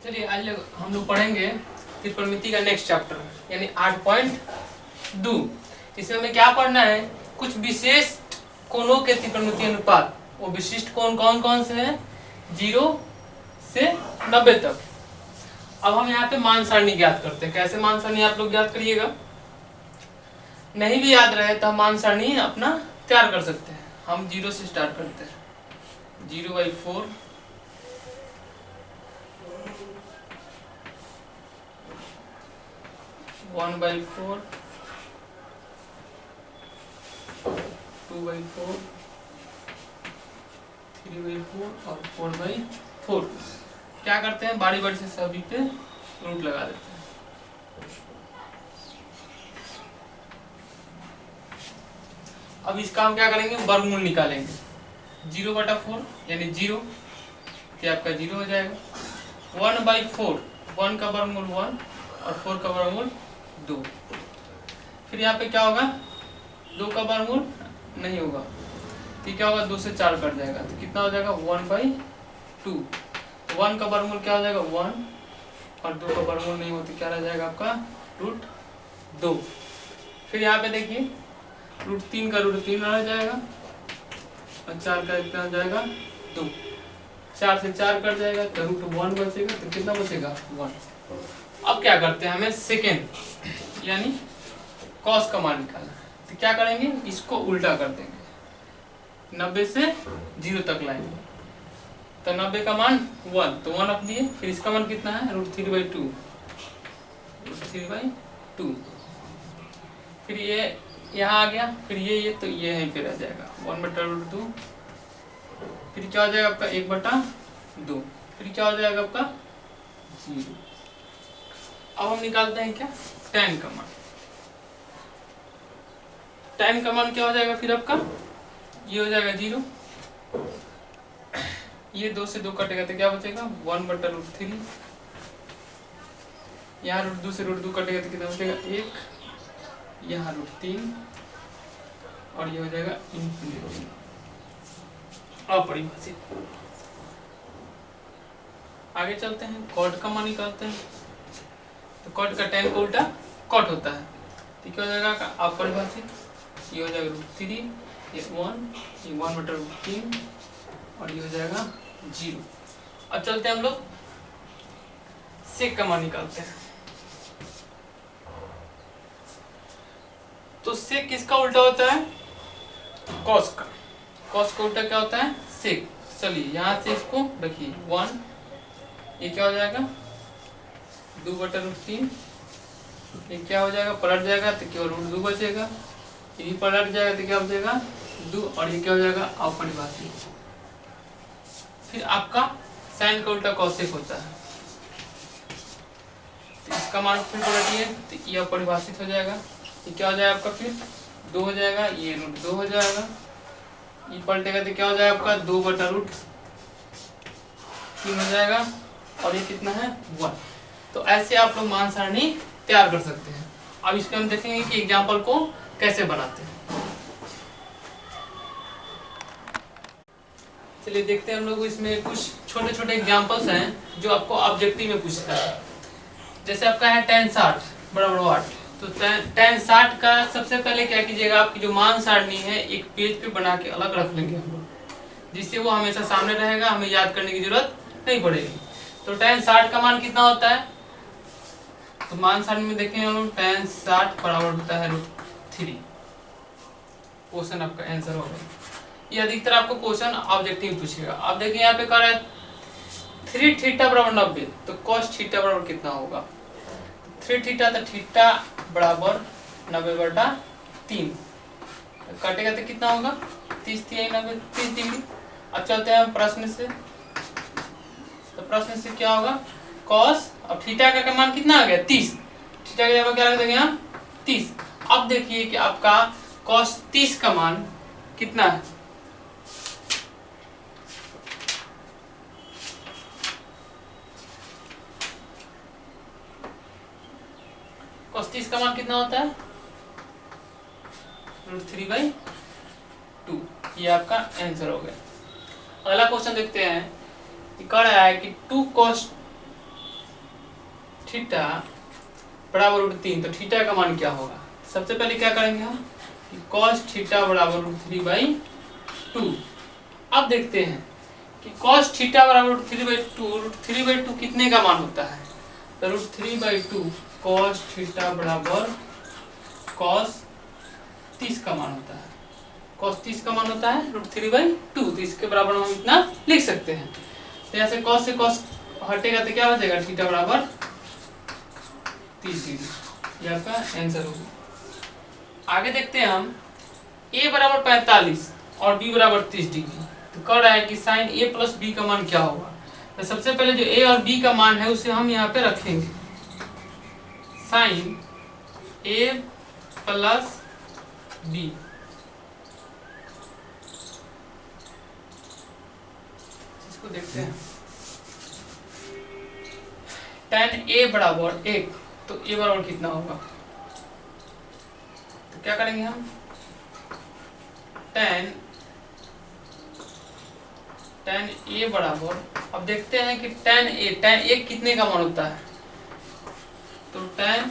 चलिए आज हम लोग पढ़ेंगे त्रिकोणमिति का नेक्स्ट चैप्टर यानी 8.2। इसमें हमें क्या पढ़ना है, कुछ विशेष कोणों के त्रिकोणमिति अनुपात। वो विशिष्ट कोण कौन कौन से हैं, 0 से 90 तक। अब हम यहाँ पे मान सारणी ज्ञात करते हैं। कैसे मान सारणी आप लोग ज्ञात करिएगा, नहीं भी याद रहे तो हम मान सारणी अपना तैयार कर सकते हैं। हम 0 से स्टार्ट करते हैं, 0/4 1/4 2/4 3/4 और 4/4। क्या करते हैं, बारी बारी से सभी पे रूट लगा देते हैं। अब इसका हम क्या करेंगे, वर्गमूल निकालेंगे। 0/4 यानी 0, ये आपका 0 हो जाएगा। 1/4, 1 का वर्गमूल 1 और 4 का वर्गमूल 2। फिर यहाँ पे क्या होगा, 2 का वर्गमूल नहीं होगा, तो क्या होगा, 2 से 4 कट जाएगा, तो कितना हो जाएगा 1/2। 1 का वर्गमूल क्या हो जाएगा 1 और 2 का वर्गमूल नहीं होती, क्या रह जाएगा आपका √2। फिर यहाँ पे देखिए √3 का √3 रह जाएगा और 4 का कितना हो जाएगा 2। 4 से 4 कट जाएगा तो √1 बचेगा, तो कितना बचेगा 1। अब क्या करते हैं, हमें सेकेंड यानी कॉस का मान निकालना है। तो क्या करेंगे, इसको उल्टा कर देंगे, 90 से 0 तक लाएंगे। तो 90 का मान 1, तो 1 अपनी है। फिर इसका मान कितना है, √3/2, √3/2। फिर ये यहाँ आ गया, फिर ये तो ये यहीं पे रह जाएगा 1/√2। फिर क्या हो जाएगा आपका 1/2। फिर क्या हो जाएगा आपका 0। अब हम निकालते हैं क्या, tan का मान। tan का मान क्या हो जाएगा, फिर आपका ये हो जाएगा 0। ये 2 से 2 कटेगा तो क्या बचेगा 1/√3। यहाँ √2 से √2 कटेगा तो कितना बचेगा 1। यहाँ √3 और ये हो जाएगा ∞ अपरिभाषित। आगे चलते हैं, कॉट का मान निकालते हैं। तो कॉट का tan का उल्टा कॉट होता है, तो क्या हो जाएगा अपरिभाषित। ये हो जाएगा √3, ये 1, ये 1/√3 और ये हो जाएगा 0। अब चलते हैं हम लोग सेक का मान निकालते हैं। तो सेक किसका उल्टा होता है, कॉस का। कॉस का उल्टा क्या होता है, सेक। चलिए यहाँ से इसको रखिए 1, ये क्या हो जाएगा 2/√3। ये क्या हो जाएगा, पलट जाएगा तो केवल √2 बचेगा। ये पलट जाएगा तो क्या बचेगा 2 और ये क्या हो जाएगा अपरिभाषित। फिर आपका साइन का उल्टा कॉसेक होता है, तो इसका मान फिर पलटिए तो ये अपरिभाषित हो जाएगा। ये क्या हो जाएगा आपका फिर 2 हो जाएगा, ये √2 हो जाएगा। ये पलटेगा तो क्या हो जाएगा आपका 2/√3 हो जाएगा और ये कितना है 1। तो ऐसे आप लोग मान सारणी तैयार कर सकते हैं। अब इसमें हम देखेंगे कि एग्जाम्पल को कैसे बनाते हैं। चलिए देखते हैं हम लोग, इसमें कुछ छोटे छोटे एग्जाम्पल्स हैं जो आपको ऑब्जेक्टिव में पूछता है। जैसे आपका है tan 60 = 8। तो tan 60 का सबसे पहले क्या कीजिएगा, आपकी जो मान सारणी है एक पेज पे बना के अलग रख लेंगे हम लोग, जिससे वो हमेशा सामने रहेगा, हमें याद करने की जरूरत नहीं पड़ेगी। तो tan 60 का मान कितना होता है, तो मान सारणी में देखें हम लोग tan 60 बराबर होता है √3। क्वेश्चन आपका आंसर होगा। ये अधिकतर आपको क्वेश्चन ऑब्जेक्टिव पूछेगा। अब देखिए यहाँ पे कह रहा है 3θ = 90, तो cos θ बराबर कितना होगा, 3θ तो θ बराबर 90/3। कटेगा तो कितना होगा 30 डिग्री। अब चलते हैं प्रश्न से। तो प्रश्न से क्या होगा, cos अब θ का मान कितना आ गया 30, θ की जगह क्या रख देंगे हम 30। अब देखिए कि आपका cos 30 का मान कितना है, cos 30 का मान कितना होता है √3/2। ये आपका आंसर हो गया। अगला क्वेश्चन देखते हैं, कह रहा है कि 2 cos थीटा बराबर √3, तो थीटा का मान क्या होगा? सबसे पहले क्या करेंगे हम कि cos थीटा बराबर √3/2। अब देखते हैं कि cos थीटा बराबर √3/2 कितने का मान होता है? तो √3/2 cos थीटा बराबर cos 30 का मान होता है। cos 30 का मान होता है √3/2, तो इसके बराबर हम इतना लिख सकते हैं। तो यहाँ से cos से cos हटेगा तो क्या बचेगा? थीटा बराबर 30 डिग्री। ये आपका आंसर होगा। आगे देखते हैं हम a बराबर 45 और b बराबर 30 डिग्री। तो कह रहा है कि साइन a प्लस b का मान क्या होगा? तो सबसे पहले जो a और b का मान है उसे हम यहाँ पे रखेंगे। साइन a प्लस b, इसको देखते हैं। tan a बराबर 1, तो a बराबर कितना होगा? तो क्या करेंगे हम? tan a बराबर, अब देखते हैं कि tan a कितने का मान होता है? तो tan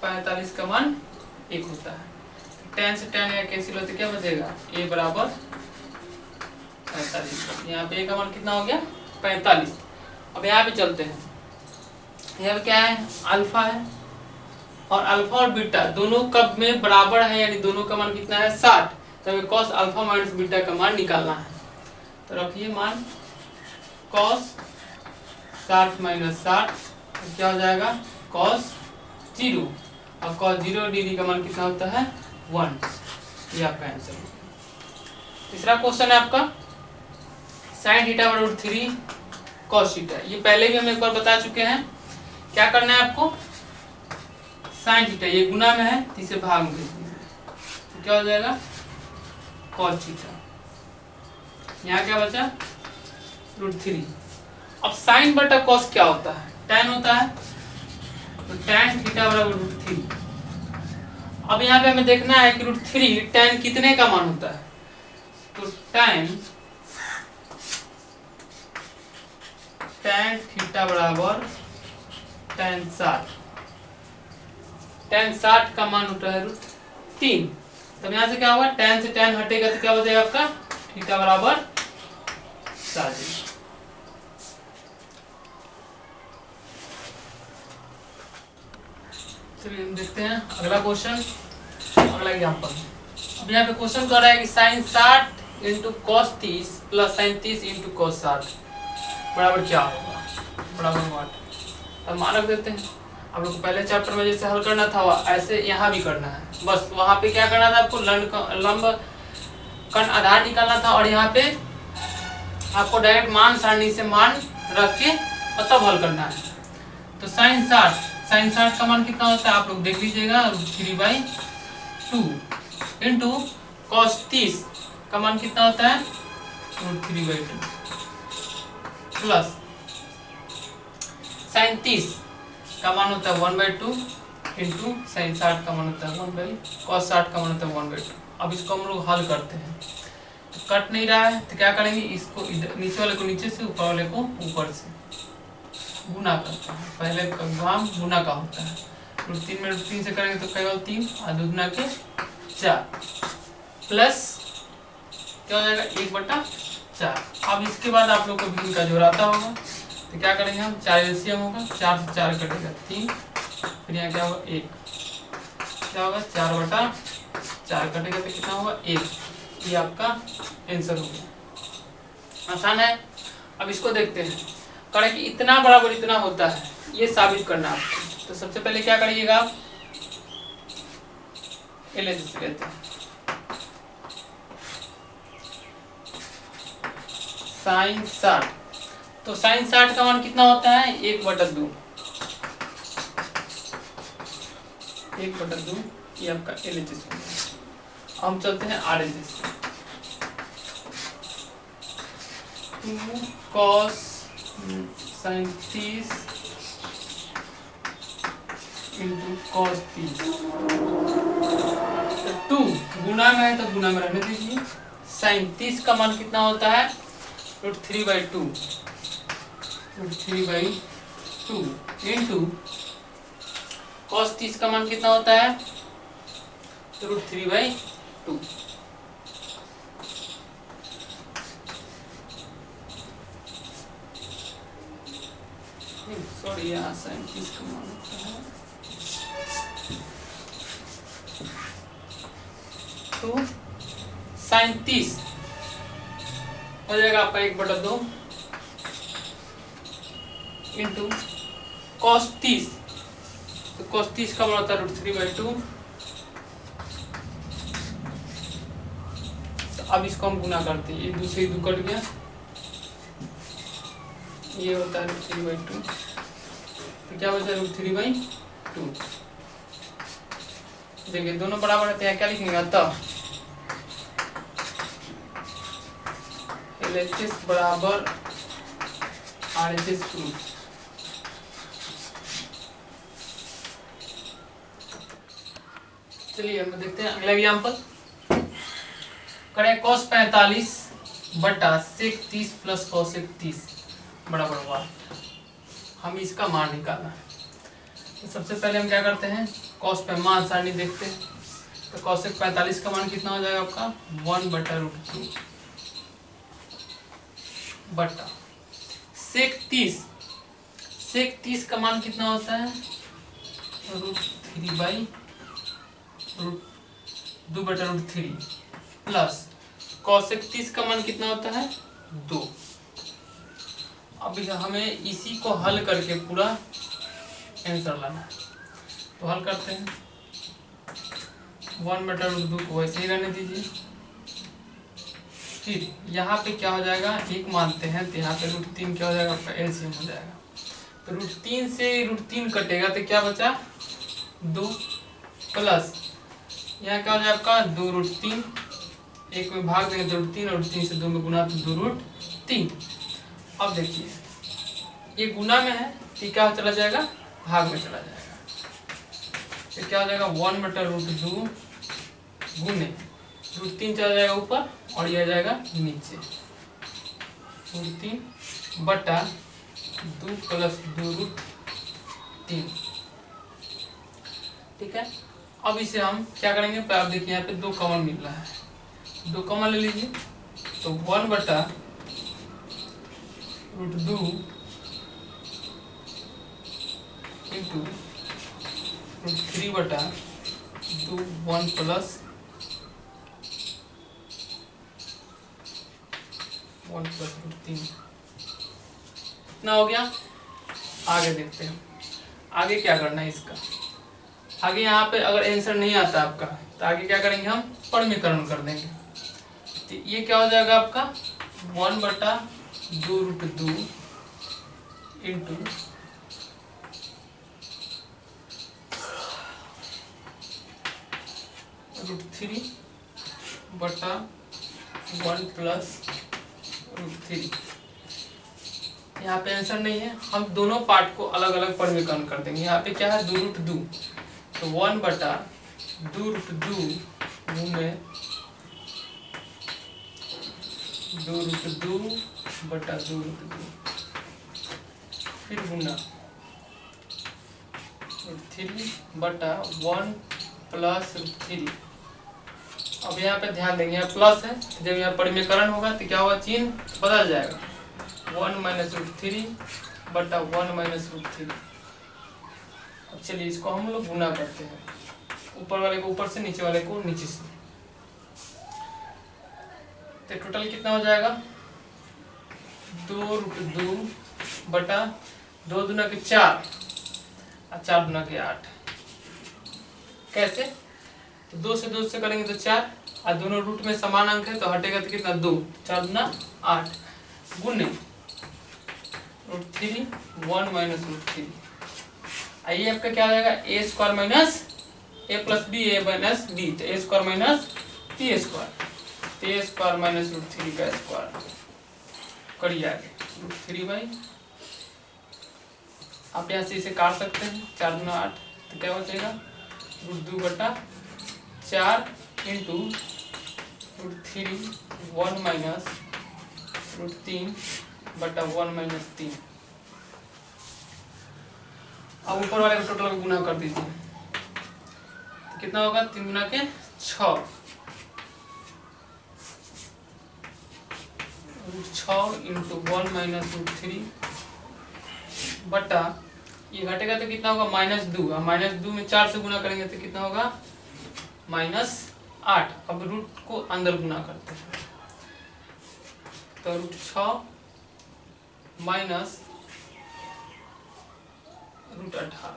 45 का मान 1 होता है। tan से tan a कैंसिल होते क्या बचेगा? a बराबर 45। यहाँ पे a का मान कितना हो गया? 45। अब यहाँ पे चलते हैं। यहाँ पे क्या है? अल्फा है, और अल्फा और बीटा दोनों कब में बराबर है, यानी दोनों का मान कितना है? 60। तो हमें cos अल्फा माइनस बीटा का मान निकालना है। तो रखिए मान cos 60 माइनस 60 तो क्या हो जाएगा? cos 0, और cos 0 डिग्री का मान कितना होता है? 1। ये आपका आंसर है। तीसरा क्वेश्चन है आपका sin थीटा बराबर 3 cos थीटा। ये पहले भी हम एक बार बता चुके हैं। क्या करना है आपको? sin थीटा ये गुना में है, तो इसे भाग में तो क्या हो जाएगा? cos theta. यहाँ क्या बचा? √3। अब sin बटा cos क्या होता है? tan होता है, तो tan थीटा बराबर √3। अब यहाँ पे हमें देखना है कि √3 tan कितने का मान होता है? तो tan थीटा बराबर tan 60। tan 60 का मान होता है √3। तब यहाँ से क्या होगा? tan से tan हटेगा तो क्या बचेगा आपका? थीटा बराबर 60। चलिए हम देखते हैं अगला क्वेश्चन, अगला एग्जाम्पल। अब यहाँ पे क्वेश्चन कर रहा है कि sin 60 into cos 30 plus sin 30 into cos 60 बराबर क्या होगा? बराबर व्हाट? अब मान रख देते हैं। आप लोग को पहले चैप्टर में जैसे हल करना था ऐसे यहाँ भी करना है। बस वहाँ पे क्या करना था आपको? लंब कर्ण आधार निकालना था, और यहाँ पे आपको डायरेक्ट मान सारणी से मान रख के और तब हल करना है। तो sin 60 का मान कितना होता है? आप लोग देख लीजिएगा, √3/2 इंटू cos 30 का मान कितना होता है? √3/2 प्लस sin 30 का मान होता है 1/2 इंटू sin 60 का मान होता है 1/cos 60 का मान होता है 1/2। अब इसको हम लोग हल करते हैं, तो कट नहीं रहा है तो क्या करेंगे? इसको नीचे वाले को नीचे से, ऊपर वाले को ऊपर से गुना करते हैं। पहले का काम गुना का होता है। √3 में √3 से करेंगे तो केवल 3 और 2 गुना के 4 प्लस क्या हो जाएगा? 1/4। अब इसके बाद आप लोग को भी इनका जोड़ आता होगा, तो क्या करेंगे हम? 4 एलसीएम होगा, 4 से 4 कटेगा 3, फिर यहाँ क्या होगा? 1। क्या होगा? 4/4 कटेगा तो कितना होगा? 1। ये आपका आंसर हो गया। आसान है। अब इसको देखते हैं। करें कि इतना बराबर इतना होता है, ये साबित करना आपको। तो सबसे पहले क्या करिएगा आप? LHS लेते हैं। sin 60, तो sin 60 का मान कितना होता है? 1/2। 1/2 ये आपका LHS हो गया। हम चलते हैं RHS। cos sin 30 into cos 30, 2 गुना में है तो गुना में रहने दीजिए। sin 30 का मान कितना होता है? √3/2 2 इंटू cos 30 का मान कितना होता है √3/2। सॉरी यहाँ sin 30 का मान होता है 2 sin 30 हो जाएगा आपका 1/2 इंटू cos 30, तो cos 30 का मान होता है √3/2। तो अब इसको हम गुना करते हैं, ये दूसरी दो कट गया, ये होता है √3/2, तो क्या बचा √3/2। देखिए दोनों बराबर रहते हैं, क्या लिखेंगे तब LHS बराबर RHS प्रूफ। चलिए हम देखते हैं अगला एग्जाम्पल। करें cos 45 बटा sec 30 प्लस cos 30 बराबर 1। हम इसका मान निकालना है, तो सबसे पहले हम क्या करते हैं cos पे मान सारणी देखते हैं। तो cos 45 का मान कितना हो जाएगा आपका 1/√2 बटा sec 30 का मान कितना होता है √2/√3 प्लस cos 30 का मान कितना होता है 2। अब हमें इसी को हल करके पूरा आंसर लाना है, तो हल करते हैं 1/√2 को वैसे ही रहने दीजिए। फिर यहाँ पे क्या हो जाएगा, एक मानते हैं तो यहाँ पे √3 क्या हो जाएगा आपका एलसीएम हो जाएगा। तो √3 से √3 कटेगा तो क्या बचा 2 प्लस यहाँ क्या हो जाएगा आपका 2√3, एक में भाग देंगे तो √3 और 3 से 2 में गुना तो 2√3। अब देखिए ये गुना में है तो क्या चला जाएगा भाग में चला जाएगा, तो क्या हो जाएगा 1/√2 गुने √3 चला जाएगा ऊपर और ये आ जाएगा नीचे √3 बटा 2 प्लस 2√3। ठीक है, अब इसे हम क्या करेंगे, आप देखिए यहाँ पे 2 कॉमन मिल रहा है, 2 कॉमन ले लीजिए, तो 1/√2 इंटू √3/2 1 प्लस 1+√3 इतना हो गया। आगे देखते हैं आगे क्या करना है इसका। आगे यहाँ पे अगर आंसर नहीं आता आपका तो आगे क्या करेंगे हम परमीकरण कर देंगे। तो ये क्या हो जाएगा आपका 1/2√2 इंटू √3/1 प्लस √3। यहाँ पे आंसर नहीं है, हम दोनों पार्ट को अलग अलग परमीकरण कर देंगे। यहाँ पे क्या है 2√2, तो 1/2√2 में 2√2/2 फिर गुना √3/1 प्लस √3। अब यहाँ पे ध्यान देंगे यहाँ प्लस है, जब यहाँ परमीकरण होगा तो क्या होगा चिन्ह बदल जाएगा 1 - √3/1 - √3। अब चलिए इसको हम लोग गुना करते हैं, ऊपर वाले को ऊपर से नीचे वाले को नीचे से, तो टोटल कितना हो जाएगा 2√2/2 दूना के 4 और 4 दूना के 8। कैसे, तो 2 से 2 से करेंगे तो 4 और दोनों रूट में समान अंक है तो हटेगा तो कितना 2, 4 दूना 8 गुने √3 1 - √3। आइए आपका क्या आ जाएगा a² - a + b a - b, तो a² - b², तो a² - √3 का स्क्वायर करिए आगे √3/। आप यहाँ से इसे काट सकते हैं, 4 दूना 8, तो क्या बचेगा √2/4 इंटू √3 1 - √3/1 - 3। अब ऊपर वाले को टोटल गुना कर दीजिए, तो कितना होगा 3 गुना के 6, 6 इंटू 1 माइनस √3 बटा, ये घटेगा तो कितना होगा -2, और -2 में 4 से गुना करेंगे तो कितना होगा -8। अब रूट को अंदर गुना करते हैं, तो √6 माइनस √18,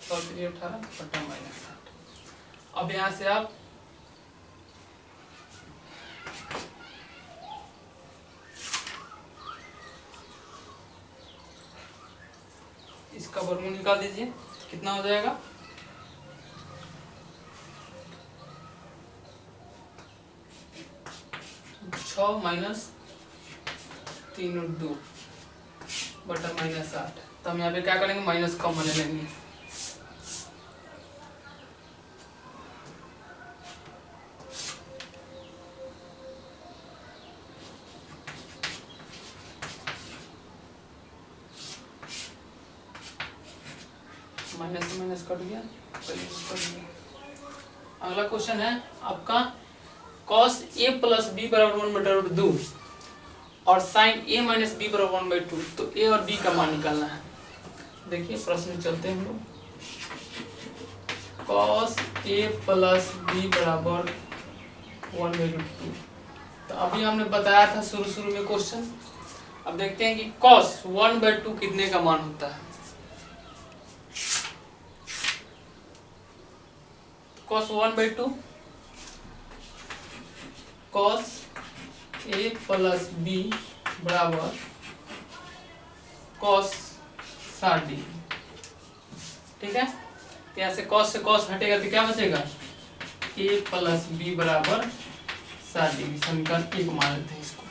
तो 18 बटा -8। अब यहाँ से आप इसका वर्गमूल निकाल दीजिए, कितना हो जाएगा 6 माइनस 3√2 बटा -8। तो हम यहाँ पे क्या करेंगे, माइनस कॉमन ले लेंगे, माइनस से माइनस कट गया। अगला क्वेश्चन है आपका cos a प्लस बी बराबर 1/2 और sin a माइनस बी बराबर 1/2, तो a और b का मान निकालना है। देखिए प्रश्न में चलते हैं हम लोग। cos a प्लस बी बराबर 1/2, तो अभी हमने बताया था शुरू में क्वेश्चन। अब देखते हैं कि cos 1/2 कितने का मान होता है। cos 1/2 cos a plus b बराबर cos 60 डिग्री, ठीक है। तो यहाँ से cos से cos हटेगा तो क्या बचेगा, a प्लस b बराबर 60 डिग्री। समीकरण 1 मान लेते हैं इसको।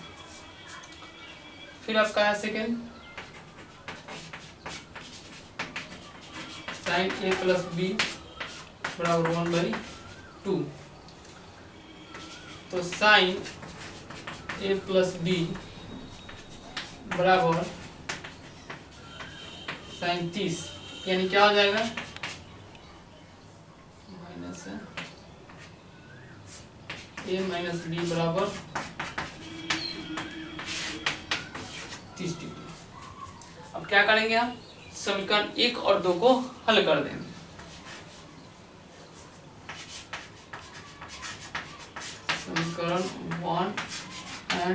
फिर आपका है second, sin a plus b बराबर 1/2, तो sin a प्लस b बराबर sin 30, यानी क्या हो जाएगा माइनस a माइनस b बराबर 30 डिग्री। अब क्या करेंगे हम, समीकरण 1 और 2 को हल कर देंगे। समीकरण 1 और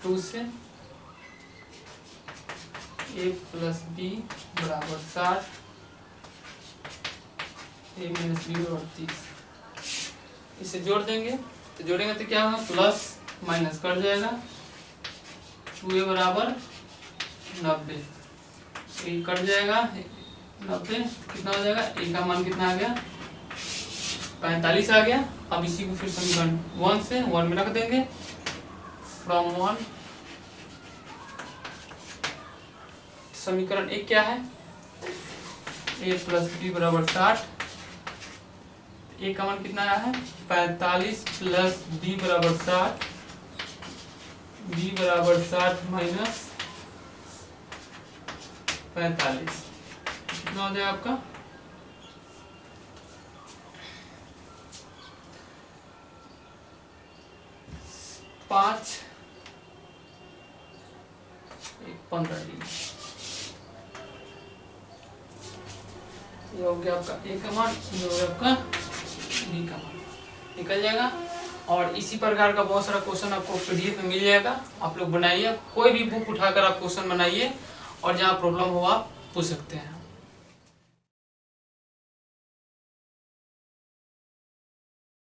2 से a प्लस बी बराबर 60, a माइनस बी बराबर 30, इसे जोड़ देंगे। तो जोड़ेंगे तो क्या होगा, प्लस माइनस कट जाएगा, 2a बराबर 90, ये कट जाएगा 90, कितना हो जाएगा, a का मान कितना आ गया 45 आ गया। अब इसी को फिर समीकरण 1 से 1 में रख देंगे, फ्रॉम 1। समीकरण 1 क्या है, a प्लस बी बराबर 60, a का मान कितना आया है 45 प्लस b बराबर 60, b बराबर 60 माइनस 45, कितना हो जाएगा आपका 5 15 डिग्री। ये हो गया आपका ए का मान, ये हो गया आपका बी का मान, निकल जाएगा। और इसी प्रकार का बहुत सारा क्वेश्चन आपको पीडीएफ में मिल जाएगा, आप लोग बनाइए, कोई भी बुक उठाकर आप क्वेश्चन बनाइए और जहाँ प्रॉब्लम हो आप पूछ सकते हैं।